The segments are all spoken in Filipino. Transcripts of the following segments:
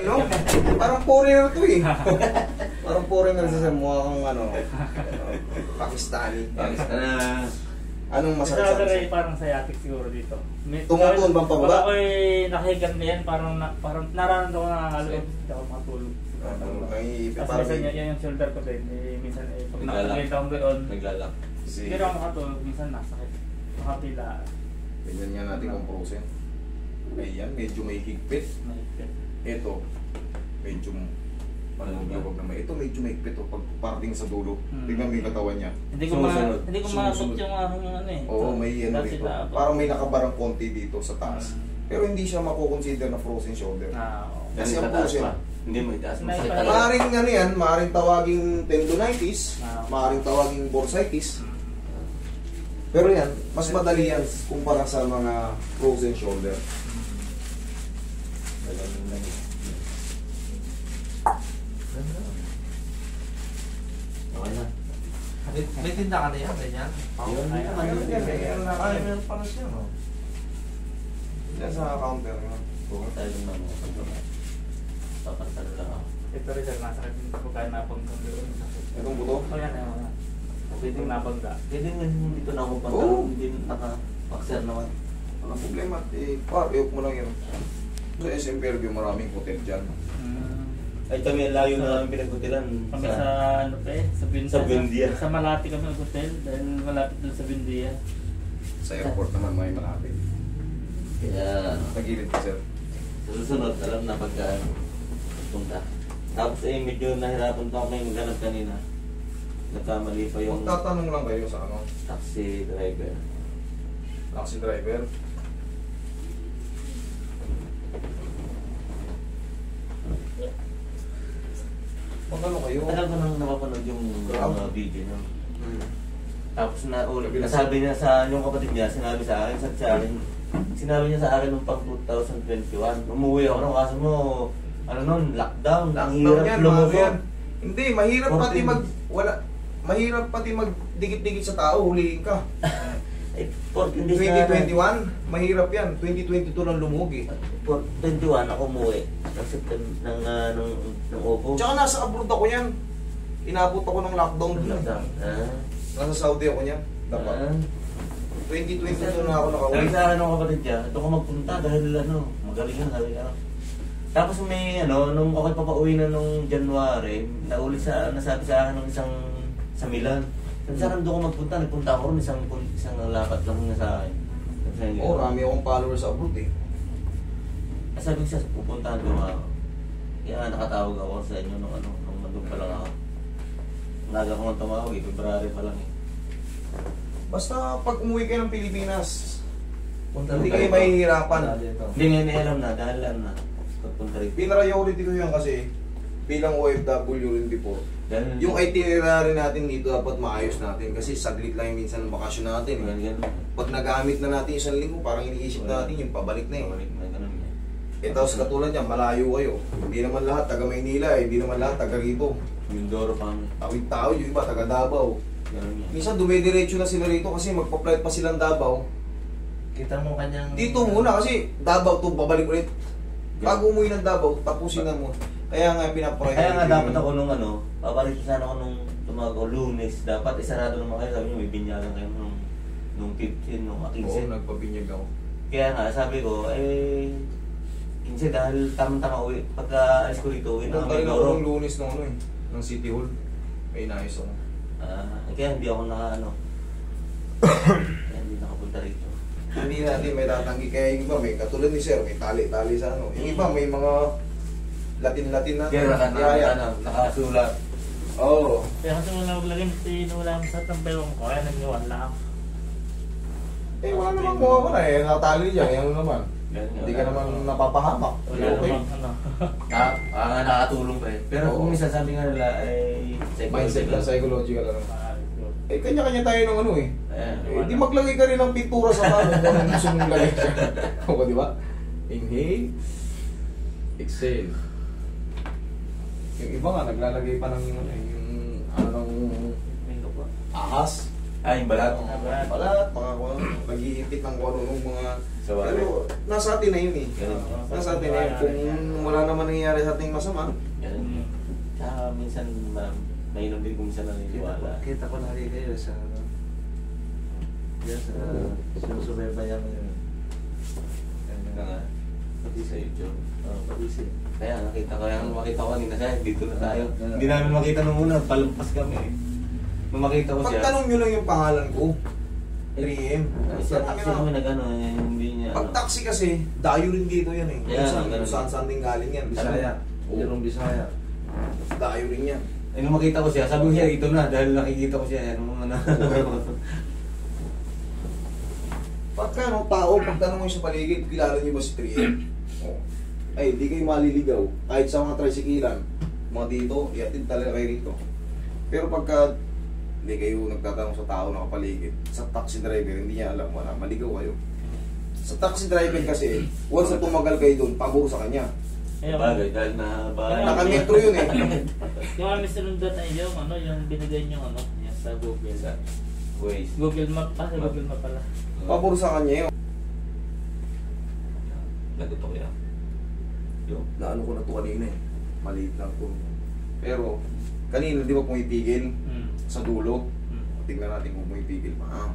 No? Parang foreigner to eh. Parang foreigner sa mukha kang ano, Pakistani. Pakistan. Anong masakit sa Sabi parang sciatic siguro dito. Tumutuon bang pababa? Wala ko'y nakahigan na yan, parang nararamdaman ko na halos hindi ako makatulog. Tapos minsan yan yung shoulder ko din. Minsan pag nakakaganda akong gayon, Naglalak. hindi ako makatulog, minsan nasakit. Makapila. Ganyan nga natin kung frozen. Ayan, medyo may higpit. Ito, medyo palugawag naman. Ito medyo may higpit o pag parating sa dulo. Tingnan mo yung katawan niya. Hindi ko maabot yung aking ano eh. Oo, may ano dito. Parang may nakabarang konti dito sa taas. Pero hindi siya makukonsider na frozen shoulder. Kasi ang frozen, hindi mo itaas. maaaring ano yan, maaaring tawaging tendonitis, maaaring tawaging bursitis. Pero yan, mas madali yan kumpara sa mga frozen shoulder. Okay na. May tinda ka na yan, ganyan? Meron pa na siya, no? Yan sa counter. Bukan tayo ng mga papantalo lang ako. Ito rin sir, nasakit din ko kaya napanggang doon. Itong buto? O yan, pwede yung napangga. Pwede nga dito na ako pantalo, hindi naka-boxer naman. Walang problema. Iyok mo lang yan. Sa SM Fairview, maraming hotel dyan. Ay kami, ang layo na namin pinag-hotelan. Kami sa ano pa eh, sa Bindia. Sa Bindia. Sa Malati kami nag-hotel dahil malapit doon sa Bindia. Sa airport naman may malapit. Kaya, Nagilid ka, sir. sa susunod, alam na pagka punta. Tapos medyo nahirapan pa ako may maghanap kanina. Nagkamali pa yung Magtatanong lang kayo sa ano, taxi driver. taxi driver. Magano kayo? Alam ko nang napapanood yung mga video niya. Tapos Sabi na nasabi niya sa yung kapatid niya, sinabi sa akin, sinabi niya sa akin nung pang 2021. Umuwi ako nung kaso mo, ano nun, lockdown. Ang hirap yan, lumusot. Hindi, mahirap pati mahirap pati magdikit-dikit sa tao, huliin ka. 2021, mahirap yan. 2022 lang lumuhog eh. 21 ako umuwi. Ng Opo. Tsaka nasa abroad ako yan. Inabot ako ng lockdown doon. Lockdown. Nasa Saudi ako niyan. Dapat. 2022 na ako nakauwi. Sabi sa akin ng kapatid niya, ito ko magpunta dahil magaling yan, sabi niya. Tapos may nung ako papauwi na nung January, nasabi sa akin ng isang sa Milan. Sabi sa akin doon ko magpunta, nagpunta ako rin isang lapat lang na sa akin. Oo, rami akong followers sa abroad eh. Sabi ko siya, pupuntahan ko ako. Kaya nga nakatawag ako sa inyo nung nandun pa lang ako. Naga ko nga tumawag eh, February pa lang eh. Basta pag umuwi kayo ng Pilipinas, Punta hindi rin kayo mahihirapan. Hindi ngayon alam na, dahil alam na. Pagpunta rin. Pinariority ko yan kasi bilang OFW rin before. Dahil, Yung itinerary natin dito dapat maayos natin kasi saglit lang yung minsan ng bakasyon natin. ganyan. Pag nagamit na natin isang linggo, parang iniisip natin yung pabalik na eh. Pabalik na ganun eh. Tapos katulad niya, malayo kayo. Hindi naman lahat taga Maynila, hindi naman lahat taga Rito. Mindoro pa kami. Tawid-tawid, yung iba taga Davao. Ganun yan. Minsan dumidiretso na sila rito kasi magpa-flight pa silang Davao. Kita mo kanyang... Dito muna kasi Davao to babalik ulit. Bago umuwi ng Davao, tapusin na mo. Kaya nga pinapriority. Kaya nga dapat ako nung babalik sana ako nung tumawag ako Lunes. Dapat isarado naman kayo, sabi niyo may binyagan kayo nung 15, nung 15. Oo, nagpabinyag ako. Kaya nga, sabi ko, 15 dahil tamang-tama uwi. Pagka alis ko rito, uwi na Punta kami rin ako Mindoro. ng Lunes ng ng City Hall. May inayos ako. Kaya hindi ako kaya hindi nakapunta rito. Hindi natin may tatanggi. Kaya yung iba, may katulad ni Sir, may tali-tali sa ano. Yung iba, may mga Latin-Latin na. Kaya nakasulat. Oo. Kaya kasi wala maglagay, wala mo sa tambewang ko, kaya nagniwala ako. Wala namang mawawala eh. Natali dyan. Yan naman. Hindi ka naman napapahamak. Wala namang Nakatulong pa eh. Pero Oo. kung minsan sabi nga nila, Mindset lang, psychological lang. Kanya-kanya tayo ng ano eh. Ayan, Di maglagay ka rin ng pintura sa mano kung anong gusto mong lagay siya. O, di ba? Inhale. Exhale. Yung iba nga, naglalagay pa ng yung ahas. Ah, yung balat. Balat, mga kung ano, nag-iipit ng kung ano, nung mga... Sa balat. Pero nasa atin na yun eh. Ganun. Nasa atin na yun. Kung wala naman nangyayari sa ating masama, Ganun. Tsaka minsan, mainom din kung minsan naniniwala. Kita ko lagi kayo sa ano. Yan sa sinusubaybayan mo yun. Kaya nga, pati sa YouTube. Pati siya. Kaya nakita ko kanina siya, dito na tayo. Hindi namin makita nung una, palampas kami eh. Nung makita ko siya. pagtanong nyo lang yung pangalan ko, 3M. Sa taxi kami nag-ano, hindi niya Pag taxi kasi, dayo rin dito yan eh. Kaya, Minsan, ganun. kung saan din galing yan. Bisaya. Oo. Yung Bisaya. Dayo rin yan. Eh, nung makita ko siya, sabi ko siya, ito na, dahil nakikita ko siya, ano mga na. Pagka no, tao, pagtanong mo sa paligid, kilala niyo ba si 3M? Oh. Ay, di kayo maliligaw. Kahit sa mga tricyclean, mga dito, iatid talaga kayo rito. Pero pagka hindi kayo nagtatanong sa tao na kapaligid, sa taxi driver, hindi niya alam, wala, maligaw kayo. Sa taxi driver kasi, once na tumagal kayo doon, pabor sa kanya. Bagay, dahil na bagay. Nakametro yun eh. Yung mga sinundan ay yung ano, yung binigay nyo ano, yan sa Google. Sa Waze. Google Map pa, sa Google Map pala. Pabor sa kanya yun. Nagutok ko yan. Yung. Naano ko na ito kanina eh. Maliit lang ito. Pero, kanina di ba pumipigil sa dulo? Tingnan natin kung pumipigil pa.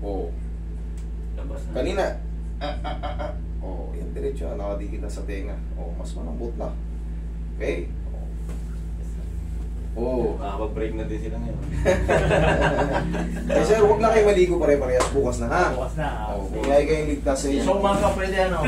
Oo. Labas na. Kanina. Oh, yan diretso. Nakadikit na sa tenga. Oh, mas malambot na. Okay. Oh. Makakapag-break na din sila ngayon. Eh sir, huwag na kayo maligo pare-parehas bukas na ha. Bukas na. Oh, kung kaya kayong ligtas sa inyo. So umaga pwede ano?